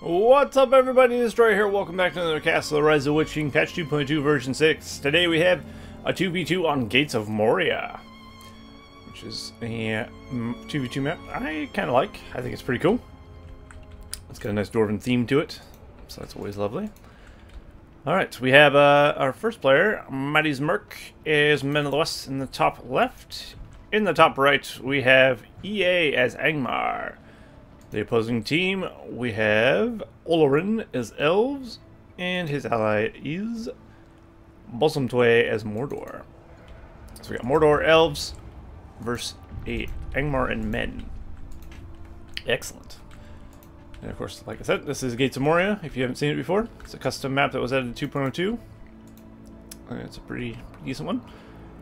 What's up, everybody? Destroyer here. Welcome back to another Castle of Rise of the Witch King, patch 2.2 version 6. Today we have a 2v2 on Gates of Moria, which is a 2v2 map I kind of like. I think it's pretty cool. It's got a nice dwarven theme to it, so that's always lovely. Alright, we have our first player, MattysMirk, is Men of the West in the top left. In the top right, we have EA as Angmar. The opposing team, we have Olorin as Elves, and his ally is Bosomtwe as Mordor. So we got Mordor Elves versus a Angmar and Men. Excellent. And of course, like I said, this is Gates of Moria, if you haven't seen it before. It's a custom map that was added in 2.02. It's a pretty decent one.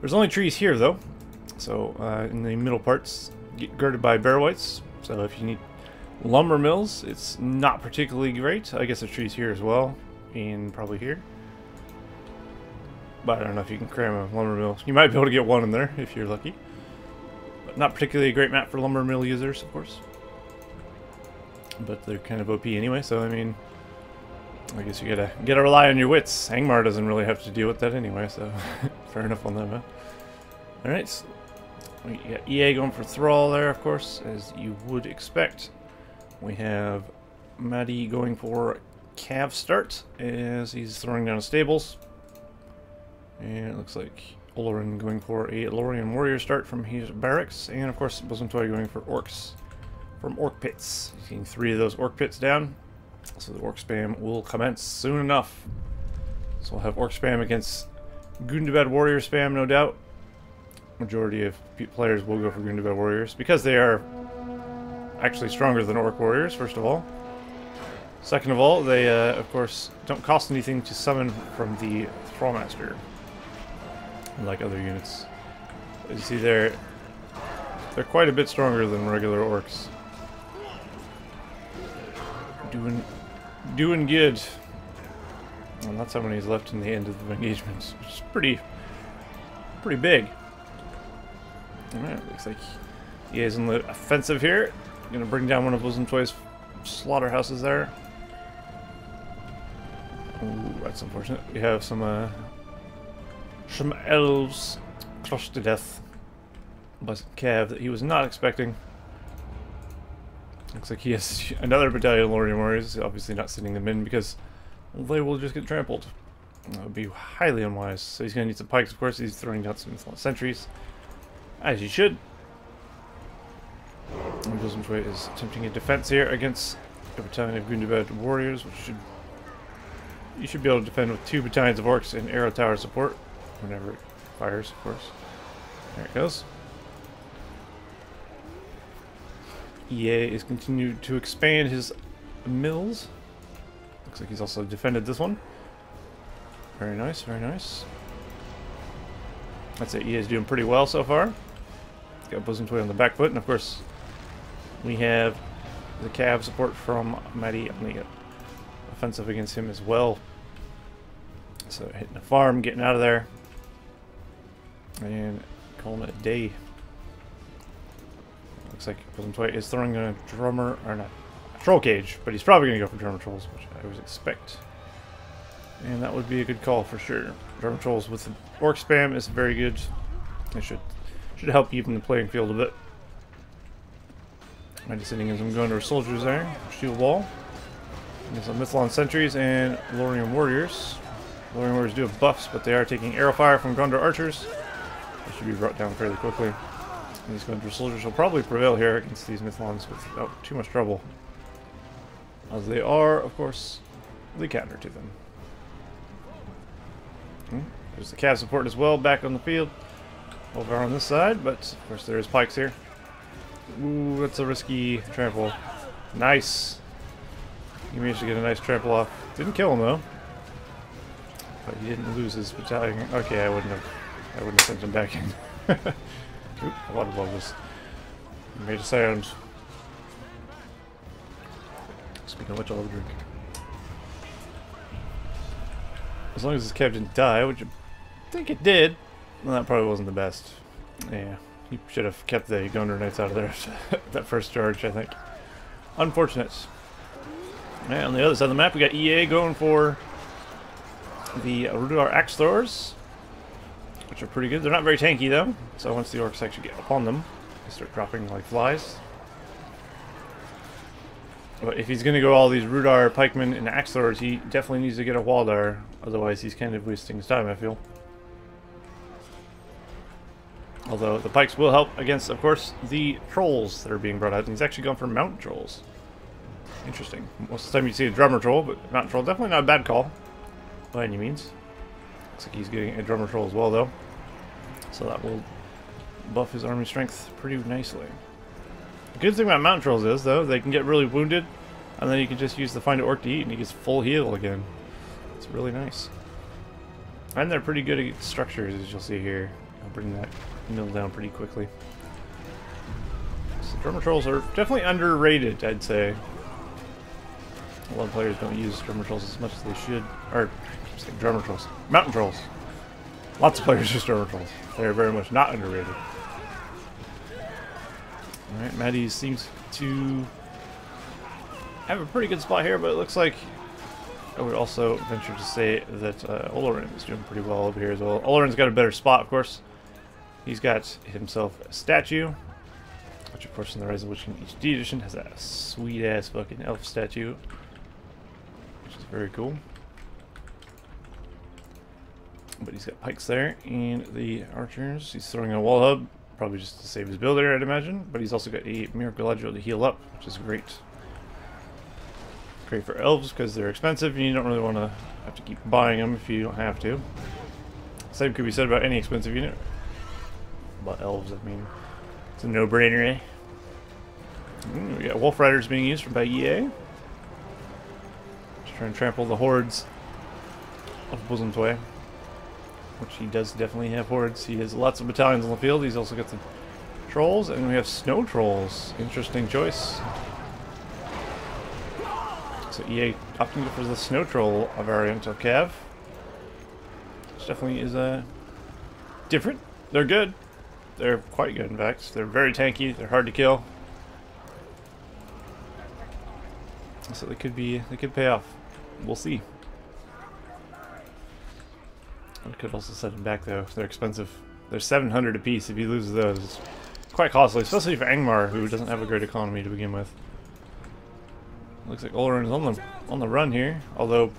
There's only trees here, though. So, in the middle parts, guarded by bear whites. So if you need lumber mills, it's not particularly great. I guess there's trees here as well, and probably here. But I don't know if you can cram a lumber mill. You might be able to get one in there if you're lucky. But not particularly a great map for lumber mill users, of course. But they're kind of OP anyway, so I mean, I guess you gotta rely on your wits. Angmar doesn't really have to deal with that anyway, so fair enough on that, man. Alright, so we got EA going for Thrall there, of course, as you would expect. We have Matty going for Cav start as he's throwing down stables. And it looks like Olorin going for a Olorin warrior start from his barracks. And of course, Bosomtwe going for orcs from orc pits. He's getting 3 of those orc pits down. So the orc spam will commence soon enough. So we'll have orc spam against Gundabad warrior spam, no doubt. Majority of players will go for Gundabad warriors because they are actually stronger than orc warriors, first of all. Second of all, they of course don't cost anything to summon from the Thrallmaster, like other units. As you see there, they're quite a bit stronger than regular orcs. Doing good. And that's how many is left in the end of the engagement, which is pretty big. Alright, looks like he is in the offensive here. Gonna bring down one of Bosomtwe's slaughterhouses there. Ooh, that's unfortunate. We have some elves crushed to death by some cav that he was not expecting. Looks like he has another battalion of Olorin warriors. Obviously not sending them in because they will just get trampled. That would be highly unwise. So he's gonna need some pikes, of course. He's throwing down some sentries, as you should. And Bosomtwe is attempting a defense here against a battalion of Gundabad warriors, which you should be able to defend with 2 battalions of orcs and arrow tower support whenever it fires, of course. There it goes. EA is continuing to expand his mills. Looks like he's also defended this one. Very nice, very nice. I'd say EA is doing pretty well so far. Got Bosomtwe on the back foot, and of course we have the cav support from Matty on the offensive against him as well. So hitting the farm, getting out of there, and calling it a day. Looks like Bosomtwe is throwing a drummer, or not, a troll cage, but he's probably going to go for drummer trolls, which I would expect. And that would be a good call for sure. Drummer trolls with the orc spam is very good. It should help even the playing field a bit. Might be sending in some Gondor soldiers there. Shield wall. And some Mithlon sentries and Olorin warriors. Olorin warriors do have buffs, but they are taking arrow fire from Gondor archers. They should be brought down fairly quickly. And these Gondor soldiers will probably prevail here against these Mithlons without too much trouble, as they are, of course, the counter to them. There's the cav support as well back on the field over on this side, but of course there is pikes here. Ooh, that's a risky trample. Nice. He managed to get a nice trample off. Didn't kill him though, but he didn't lose his battalion. Okay, I wouldn't have sent him back in. Oop, a lot of bubbles. Made a sound. Speaking of which, I'll have a drink. As long as this cav didn't die, which I think it did. Well, that probably wasn't the best. Yeah, he should have kept the Gondor Knights out of there that first charge, I think. Unfortunate. And on the other side of the map, we got EA going for the Rudar Axe Throwers, which are pretty good. They're not very tanky though, so once the orcs actually get upon them, they start dropping like flies. But if he's going to go all these Rudar, Pikemen, and Axe Throwers, he definitely needs to get a Waldar, otherwise he's kind of wasting his time, I feel. Although the Pikes will help against, of course, the Trolls that are being brought out. And he's actually gone for Mountain Trolls. Interesting. Most of the time you see a Drummer Troll, but Mountain Troll, definitely not a bad call, by any means. Looks like he's getting a Drummer Troll as well, though. So that will buff his army strength pretty nicely. The good thing about Mountain Trolls is, though, they can get really wounded, and then you can just use the Find an Orc to eat, and he gets full heal again. It's really nice. And they're pretty good at structures, as you'll see here. I'll bring that mill down pretty quickly. So Drummer Trolls are definitely underrated, I'd say. A lot of players don't use Drummer Trolls as much as they should. Or, I'm saying Drummer Trolls. Mountain Trolls. Lots of players use Drummer Trolls. They're very much not underrated. Alright, Matty seems to have a pretty good spot here, but it looks like I would also venture to say that Olorin is doing pretty well over here as well. Olorin's got a better spot, of course. He's got himself a statue, which of course in the Rise of the Witch King HD edition has that sweet ass fucking elf statue, which is very cool. But he's got pikes there, and the archers, he's throwing a wall hub, probably just to save his builder, I'd imagine. But he's also got a miracle ledger to heal up, which is great. Great for elves because they're expensive, and you don't really want to have to keep buying them if you don't have to. Same could be said about any expensive unit. About elves, I mean, it's a no-brainer, eh? We got Wolf Riders being used by EA. Just trying to trample the hordes of Bosomtwe, which he does definitely have hordes. He has lots of battalions on the field. He's also got the trolls, and we have snow trolls. Interesting choice. So EA opting for the snow troll variant of Cav, which definitely is different. They're good. They're quite good, in fact. They're very tanky. They're hard to kill. So they could pay off. We'll see. I could also set them back though. They're expensive. They're 700 apiece. If you lose those, it's quite costly, especially for Angmar, who doesn't have a great economy to begin with. Looks like Olorin is on the run here. Although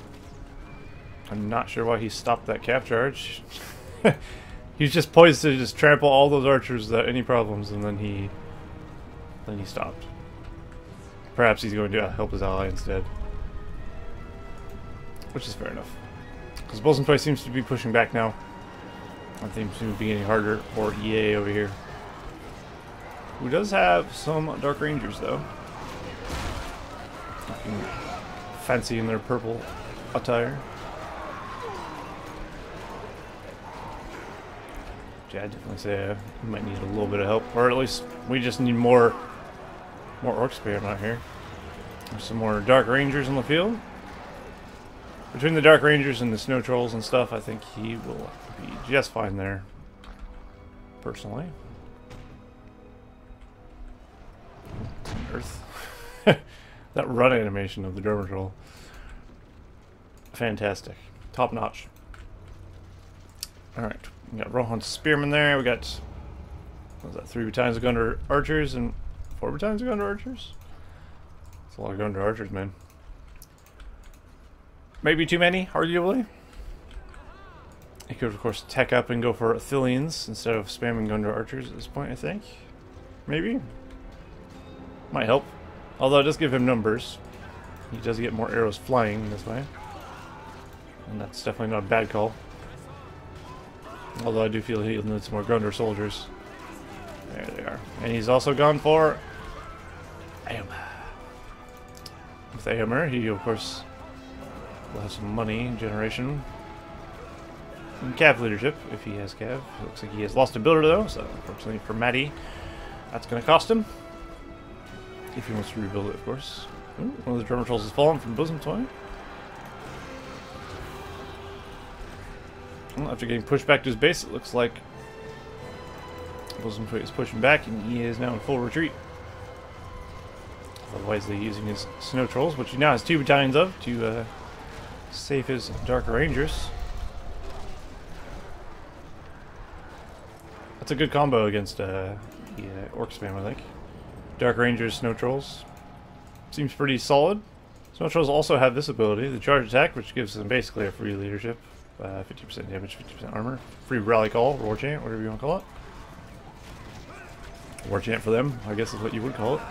I'm not sure why he stopped that cap charge. He's just poised to just trample all those archers without any problems, and then he stopped. Perhaps he's going to help his ally instead, which is fair enough. Because Bosomtwe seems to be pushing back now. I think it seems to be getting harder for EA over here, who does have some Dark Rangers though. Looking fancy in their purple attire. Yeah, I'd definitely say we might need a little bit of help, or at least we just need more orc spearmen out here. There's some more Dark Rangers on the field. Between the Dark Rangers and the Snow Trolls and stuff, I think he will be just fine there, personally. Earth. That run animation of the Drummer Troll. Fantastic. Top notch. Alright. We got Rohan's Spearmen there. We got, what was that, 3 battalions of Gunner Archers and 4 battalions of Gunner Archers? That's a lot of Gunner Archers, man. Maybe too many, arguably. You could, of course, tech up and go for Athelians instead of spamming Gunner Archers at this point, I think. Maybe. Might help. Although it does give him numbers. He does get more arrows flying this way. And that's definitely not a bad call. Although I do feel he'll need some more Gunner soldiers. There they are. And he's also gone for Angmar. With Angmar, he of course will have some money generation. And Cav leadership, if he has Cav. It looks like he has lost a builder though, so unfortunately for Matty, that's going to cost him. If he wants to rebuild it, of course. Ooh, one of the Drummer Trolls has fallen from Bosomtwe. Well, after getting pushed back to his base, it looks like Bosomtwe is pushing back, and he is now in full retreat. wisely using his snow trolls, which he now has 2 battalions of to save his Dark Rangers. That's a good combo against the Orc spam, I think. Dark Rangers, Snow Trolls. Seems pretty solid. Snow Trolls also have this ability, the charge attack, which gives them basically a free leadership. 50% damage, 50% armor. Free rally call, war chant, whatever you want to call it. War chant for them, I guess is what you would call it.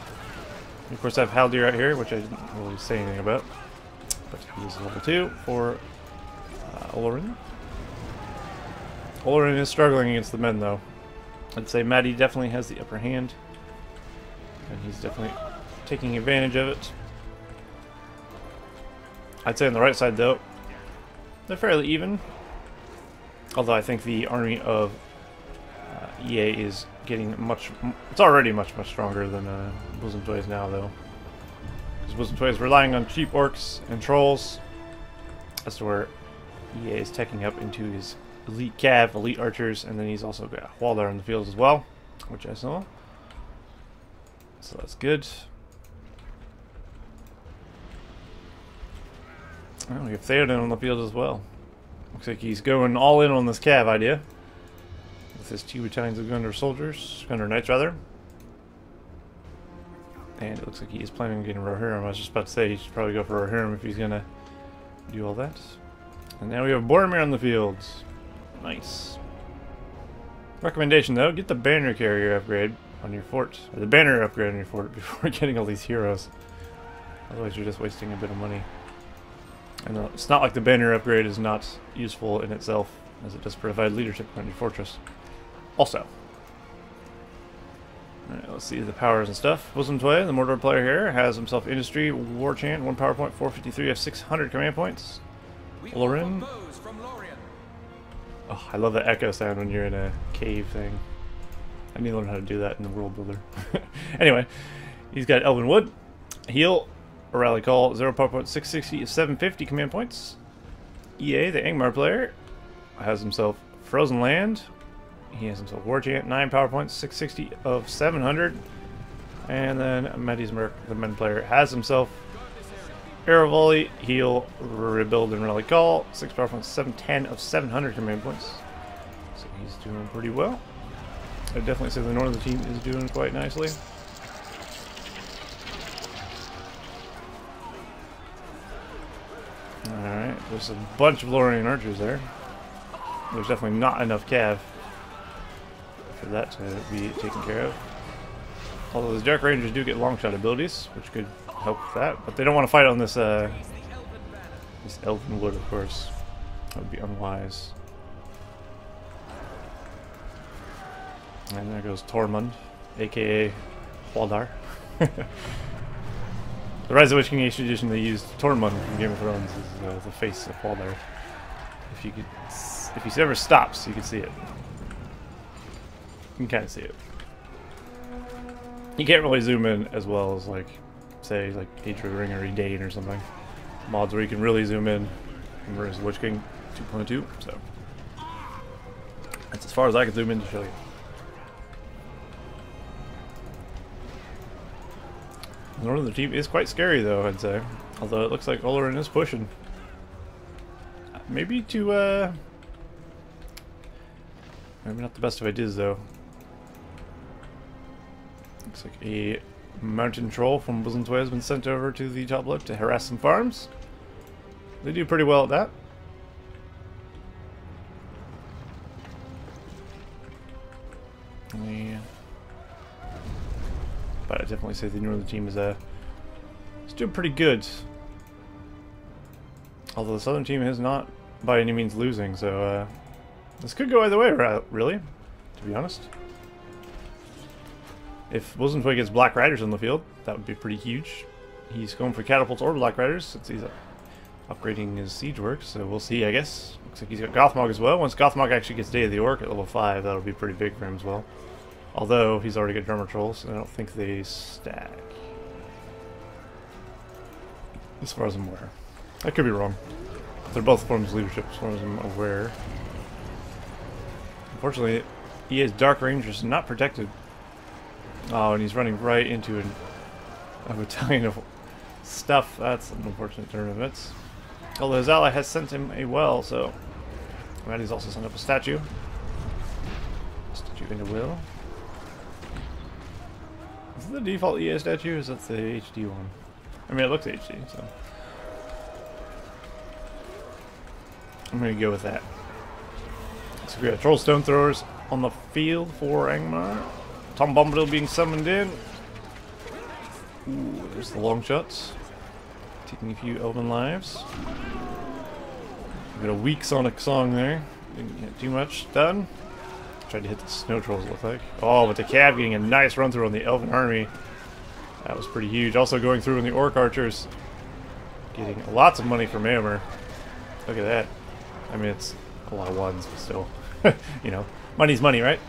And of course I have Haldir out here, which I didn't really say anything about. But he is level 2 for Olorin. Olorin is struggling against the men though. I'd say Matty definitely has the upper hand. And he's definitely taking advantage of it. I'd say on the right side though, they're fairly even. Although I think the army of EA is getting much... It's already much stronger than Bosomtwe is now though. Because Bosomtwe is relying on cheap orcs and trolls. As to where EA is teching up into his elite cav, elite archers, and then he's also got Waldar in the field as well, which I saw. So that's good. Oh, we have Theoden on the field as well. Looks like he's going all in on this cav idea. With his 2 battalions of Gunner soldiers, Gunner knights rather. And it looks like he is planning on getting Rohirrim. I was just about to say he should probably go for Rohirrim if he's gonna do all that. And now we have Boromir on the field. Nice. Recommendation though, get the banner carrier upgrade on your fort. Or the banner upgrade on your fort before getting all these heroes. Otherwise you're just wasting a bit of money. And it's not like the banner upgrade is not useful in itself, as it does provide leadership on your fortress. Also. Alright, let's see the powers and stuff. Bosomtwe, the Mordor player here, has himself Industry, War Chant, 1 power point, 453 of 600 command points. Olorin. Oh, I love the echo sound when you're in a cave thing. I need to learn how to do that in the world builder. Anyway, he's got Elven Wood, Heal, a Rally Call, 0 power point, 660 of 750 command points. EA, the Angmar player, has himself Frozen Land. He has himself War Chant, 9 power points, 660 of 700. And then MattysMirk, the men player, has himself Arrow Volley, Heal, Rebuild, and Rally Call. 6 power points, 710 of 700 command points. So he's doing pretty well. I'd definitely say the northern team is doing quite nicely. Alright, there's a bunch of Olorin archers there. There's definitely not enough cav for that to be taken care of. Although those Dark Rangers do get long shot abilities, which could help with that. But they don't want to fight on this this Elven Wood, of course. That would be unwise. And there goes Tormund, aka Waldar. The Rise of the Witch King Age edition, they used Tormund from Game of Thrones as the face of Waldar. If he ever stops, you can see it. You can kind of see it. You can't really zoom in as well as, like, say, like Age of the Ring or Edain or something. Mods where you can really zoom in from Rise of the Witch King 2.2. So that's as far as I can zoom in to show you. The northern team is quite scary, though, I'd say. Although it looks like Olorin is pushing. Maybe to, maybe not the best of ideas, though. Looks like a mountain troll from Bosomtwe has been sent over to the top left to harass some farms. They do pretty well at that. But I definitely say the northern team is doing pretty good. Although the southern team is not by any means losing, so this could go either way, really, to be honest. If Bosomtwe gets Black Riders on the field, that would be pretty huge. He's going for catapults or Black Riders since he's upgrading his siege works, so we'll see, I guess. Looks like he's got Gothmog as well. Once Gothmog actually gets Day of the Orc at level 5, that'll be pretty big for him as well. Although he's already got Drummer Trolls, and I don't think they stack. As far as I'm aware. I could be wrong. They're both forms of leadership as far as I'm aware. Unfortunately, EA's Dark Rangers not protected. Oh, and he's running right into a battalion of stuff. That's an unfortunate turn of events. Although his ally has sent him a well, so Matty's also sent up a statue. Statue into will. Is it the default EA statue, or is that the HD one? I mean, it looks HD, so I'm gonna go with that. So we got Troll Stone Throwers on the field for Angmar. Tom Bombadil being summoned in. Ooh, there's the long shots. Taking a few elven lives. We got a weak Sonic song there. Didn't get too much done. Tried to hit the snow trolls, it looked like. Oh, but the Cav getting a nice run through on the elven army. That was pretty huge. Also going through on the orc archers. Getting lots of money from Angmar. Look at that. I mean, it's a lot of ones, but still. You know, money's money, right?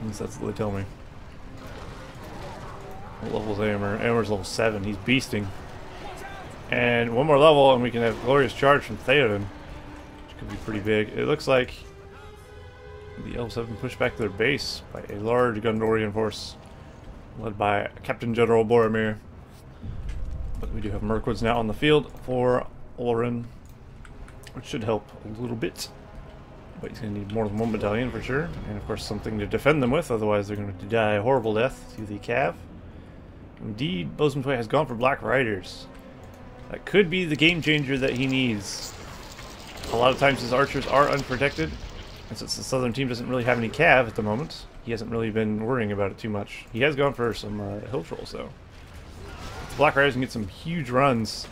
At least that's what they tell me. What level's Angmar? Angmar's level 7. He's beasting. And one more level, and we can have Glorious Charge from Theoden, which could be pretty big. It looks like the Elves have been pushed back to their base by a large Gondorian force, led by Captain General Boromir. But we do have Mirkwoods now on the field for Olorin, which should help a little bit. But he's going to need more than one battalion for sure, and of course something to defend them with, otherwise they're going to die a horrible death to the Cav. Indeed, Bosomtwe has gone for Black Riders. That could be the game changer that he needs. A lot of times his archers are unprotected, and since the southern team doesn't really have any Cav at the moment, he hasn't really been worrying about it too much. He has gone for some hill trolls though. If the Black Riders can get some huge runs,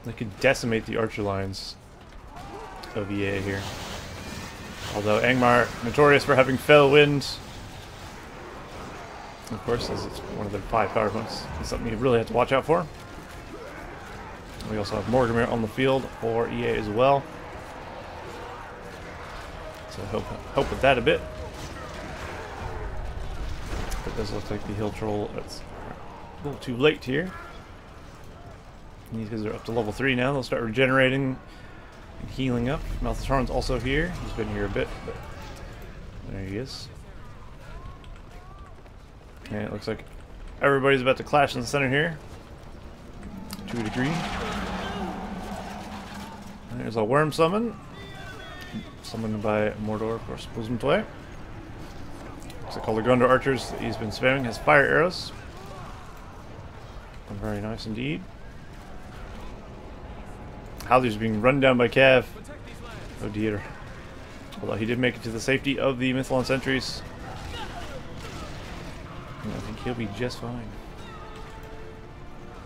they could decimate the archer lines of EA here. Although Angmar, notorious for having fell wind, of course, as it's one of their 5 power points, it's something you really have to watch out for. We also have Mordor on the field for EA as well, so help with that a bit. It does look like the hill troll, it's a little too late here. And these guys are up to level 3 now. They'll start regenerating and healing up. Malthatarn's also here. He's been here a bit, but there he is. And it looks like everybody's about to clash in the center here, to a degree. And there's a worm summon, summoned by Mordor, of course, Bosomtwe. Looks like all the Gondor archers that he's been spamming has fire arrows. Very nice indeed. Haldur's being run down by Cav. Oh dear. Although he did make it to the safety of the Mithlon sentries. And I think he'll be just fine.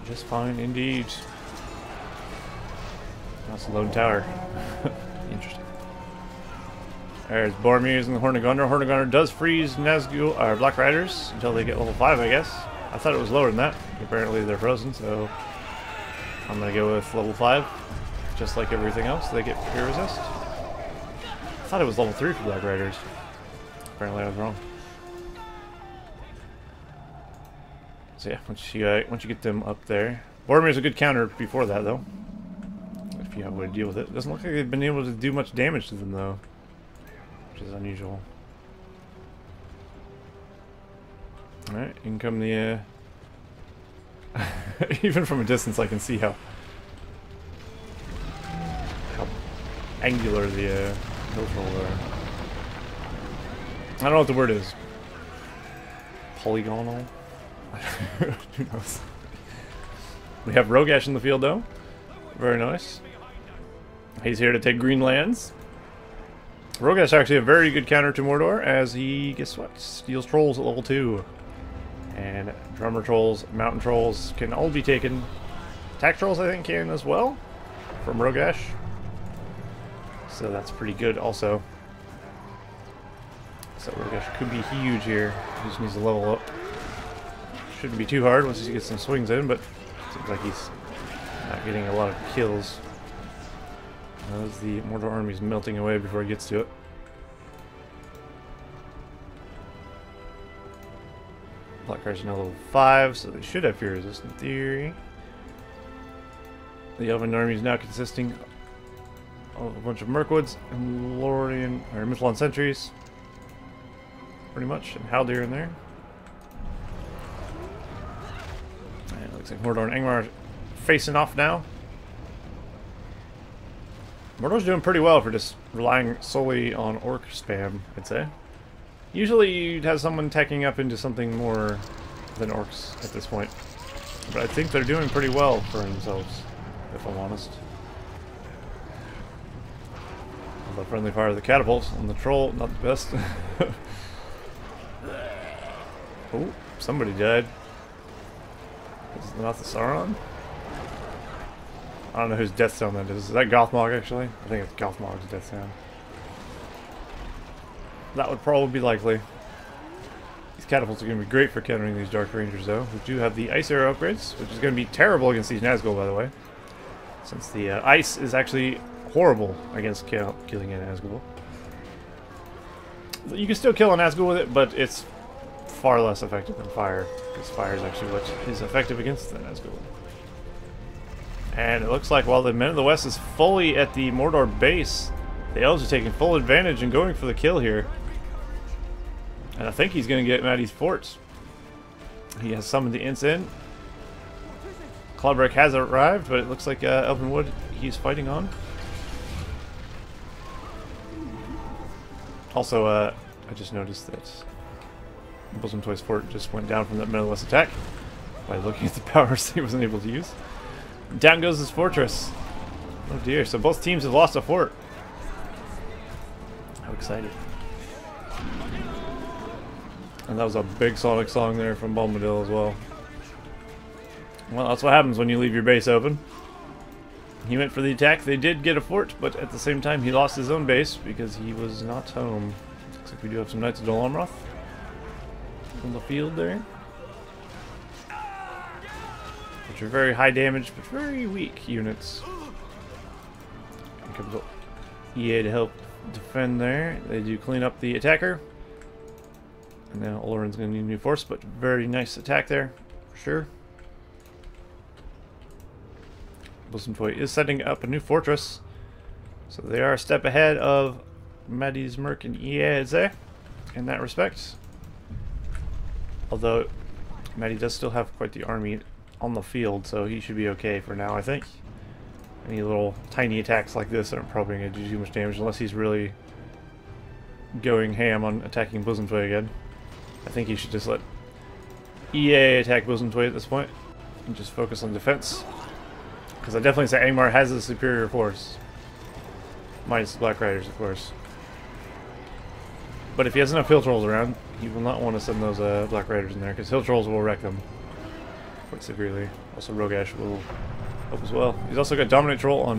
Just fine indeed. That's a lone tower. Interesting. There's Boromir using the Horn of Gondor. Horn of Gondor does freeze Nazgul, or Black Riders until they get level 5, I guess. I thought it was lower than that. Apparently they're frozen, so I'm gonna go with level 5. Just like everything else, they get fear resist. I thought it was level 3 for Black Riders. Apparently I was wrong. So yeah, once you get them up there. Boromir's a good counter before that though, if you have a way to deal with it. Doesn't look like they've been able to do much damage to them though, which is unusual. Alright, in come the even from a distance I can see how angular the hill trolls are. I don't know what the word is. Polygonal? Who knows? We have Rogash in the field though. Very nice. He's here to take green lands. Rogash is actually a very good counter to Mordor, as he, guess what, steals trolls at level 2. And drummer trolls, mountain trolls can all be taken. Attack trolls I think can as well, from Rogash. So that's pretty good also. So Rogash could be huge here. He just needs to level up. Shouldn't be too hard once he gets some swings in, but it seems like he's not getting a lot of kills. As the Mordor army's melting away before he gets to it. Black Riders are now level 5, so they should have fear resist in theory. The Elven army is now consisting of a bunch of Mirkwoods and Lorien or Mithlon sentries, pretty much, and Haldir in there. Looks like Mordor and Angmar are facing off now. Mordor's doing pretty well for just relying solely on orc spam, I'd say. Usually you'd have someone teching up into something more than orcs at this point. But I think they're doing pretty well for themselves, if I'm honest. The friendly fire of the catapults on the troll, not the best. Oh, somebody died. Is it not the Sauron? I don't know whose death sound that is. Is that Gothmog actually? I think it's Gothmog's death sound. That would probably be likely. These catapults are going to be great for countering these Dark Rangers though. We do have the ice arrow upgrades, which is going to be terrible against these Nazgul by the way. Since the ice is actually horrible against killing an Nazgul. You can still kill an Nazgul with it, but it's far less effective than fire, because fire is actually what is effective against the Nazgul. And it looks like while the Men of the West is fully at the Mordor base, the Elves are taking full advantage and going for the kill here. And I think he's going to get Matty's fort. He has summoned the Ints in. Cloudbreak has arrived, but it looks like Elvenwood he's fighting on. Also, I just noticed that Bosomtwe's fort just went down from that Men of the West attack by looking at the powers he wasn't able to use. Down goes his fortress. Oh dear, so both teams have lost a fort. How excited. And that was a big Sonic song there from Bombadil as well. Well, that's what happens when you leave your base open. He went for the attack. They did get a fort, but at the same time he lost his own base because he was not home. Looks like we do have some Knights of Dol Amroth on the field there. Which are very high damage, but very weak units. Here comes EA to help defend there. They do clean up the attacker. And now Olorin's going to need a new force, but very nice attack there, for sure. Bosomtwe is setting up a new fortress. So they are a step ahead of MattysMirk and EA, I'd say, in that respect. Although, Matty does still have quite the army on the field, so he should be okay for now, I think. Any little tiny attacks like this aren't probably going to do too much damage unless he's really going ham on attacking Bosomtwe again. I think he should just let EA attack Bosomtwe at this point and just focus on defense. Because I definitely say Angmar has a superior force. Minus the Black Riders, of course. But if he has enough hill trolls around, he will not want to send those Black Riders in there, because hill trolls will wreck them quite severely. Also, Rogash will help as well. He's also got Dominate Troll on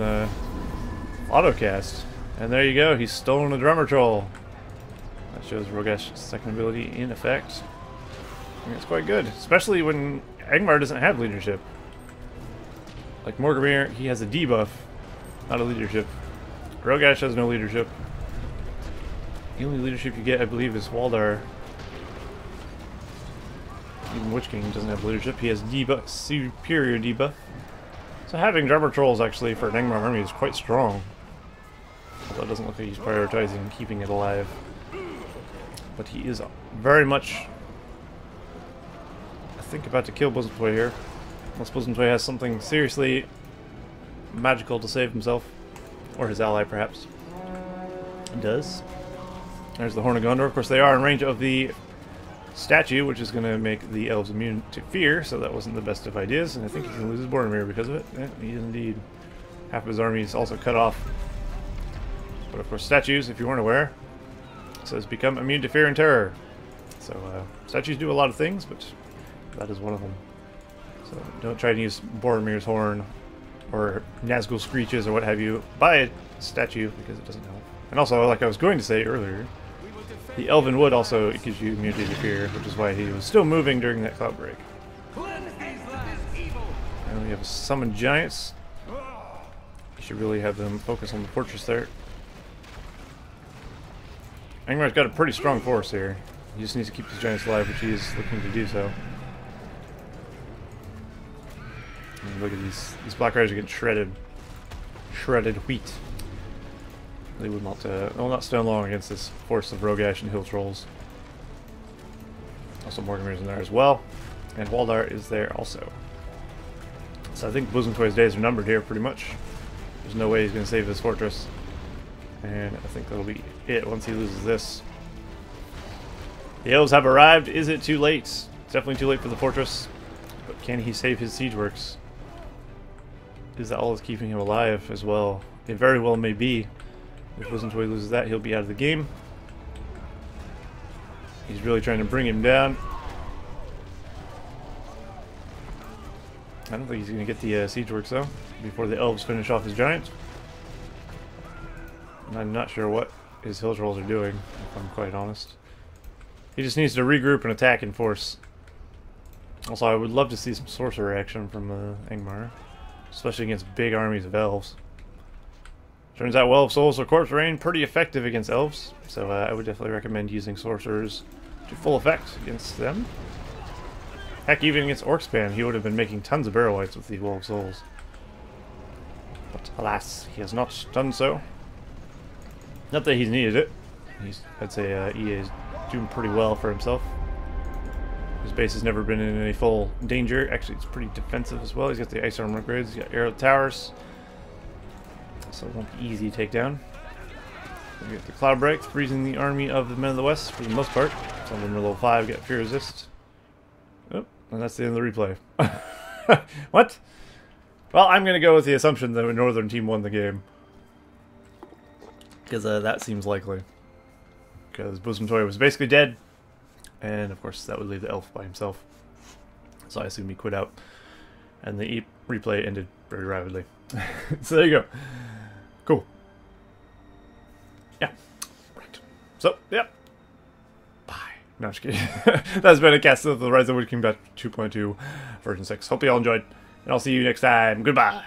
autocast. And there you go, he's stolen a Drummer Troll. That shows Rogash's second ability in effect. I mean, it's quite good, especially when Angmar doesn't have leadership. Like Morgamir, he has a debuff, not a leadership. Rogash has no leadership. The only leadership you get, I believe, is Waldar. Even Witch King doesn't have leadership. He has debuff, superior debuff. So having Drummer Trolls actually for an Angmar army is quite strong. Although it doesn't look like he's prioritizing keeping it alive. But he is very much, I think, about to kill Bosomtwe here. Unless Bosomtwe has something seriously magical to save himself. Or his ally, perhaps. It does. There's the Horn of Gondor. Of course, they are in range of the statue, which is going to make the elves immune to fear, so that wasn't the best of ideas. And I think he's going to lose his Boromir because of it. Yeah, he is indeed. Half of his army is also cut off. But of course, statues, if you weren't aware, it says become immune to fear and terror. So statues do a lot of things, but that is one of them. So don't try to use Boromir's horn or Nazgul screeches or what have you by a statue, because it doesn't help. And also, like I was going to say earlier, the Elven Wood also gives you immunity to fear, which is why he was still moving during that cloud break. And we have summoned giants. You should really have them focus on the fortress there. Angmar's got a pretty strong force here. He just needs to keep these giants alive, which he is looking to do so. And look at these Black Riders are getting shredded. Shredded wheat. They will not stand long against this force of Rogash and Hill Trolls. Also Morgamir's in there as well. And Waldar is there also. So I think Bosomtwe's days are numbered here, pretty much. There's no way he's going to save his fortress. And I think that'll be it once he loses this. The elves have arrived. Is it too late? It's definitely too late for the fortress. But can he save his siege works? Is that all that's keeping him alive as well? It very well may be. If Bosomtwe loses that, he'll be out of the game. He's really trying to bring him down. I don't think he's going to get the siege works though, before the elves finish off his giant. And I'm not sure what his hill trolls are doing, if I'm quite honest. He just needs to regroup and attack in force. Also, I would love to see some sorcerer action from Angmar, especially against big armies of elves. Turns out Well of Souls or Corpse Rain pretty effective against elves, so I would definitely recommend using sorcerers to full effect against them. Heck, even against Orcspan, he would have been making tons of barrel whites with the Well of Souls. But alas, he has not done so. Not that he's needed it. I'd say EA is doing pretty well for himself. His base has never been in any full danger. Actually, it's pretty defensive as well. He's got the ice armor upgrades, he's got arrow towers. So it won't be easy to take down. We get the Cloud Break, freezing the army of the Men of the West for the most part. Some of them are level 5, get Fear Resist. Oh, and that's the end of the replay. What? Well, I'm going to go with the assumption that the Northern team won the game. Because that seems likely. Because Bosomtwe was basically dead. And of course that would leave the elf by himself. So I assume he quit out. And the replay ended very rapidly. So there you go. Cool. Yeah. Right. So, yep. Bye. No, I'm just kidding. That's been a cast of the Rise of the Witch King Batch 2.2 version 6. Hope you all enjoyed. And I'll see you next time. Goodbye.